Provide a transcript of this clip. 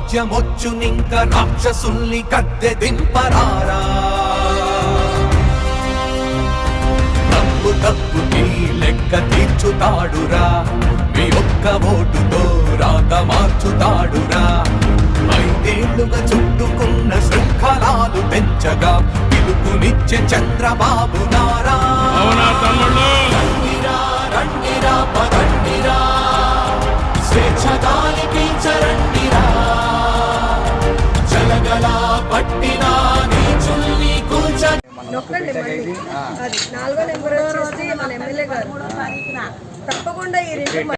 రాజ్యమొచ్చునింక రాక్షసుల్ని గద్దె దింపరారా తప్పుకి లెక్క తీర్చుతాడురా మీ ఒక్క ఓటుతో రాత మార్చుతాడురా 5 ఏళ్లుగా చుట్టుకున్న శృంఖలాలు పెంచగా పిలుపునిచ్చే చంద్రబాబు నారా రండిరా రండిరా పదండిరా స్వేచ్ఛ గాలి పీల్చరండిరా జలగలా పట్టినా నీచుల్ని కూల్చ నొక్కండి మళ్ళీ అది 4వ నెంబర్ వచ్చేసి మన ఎమ్మెల్యే గారు తప్పకుండా ఈ 2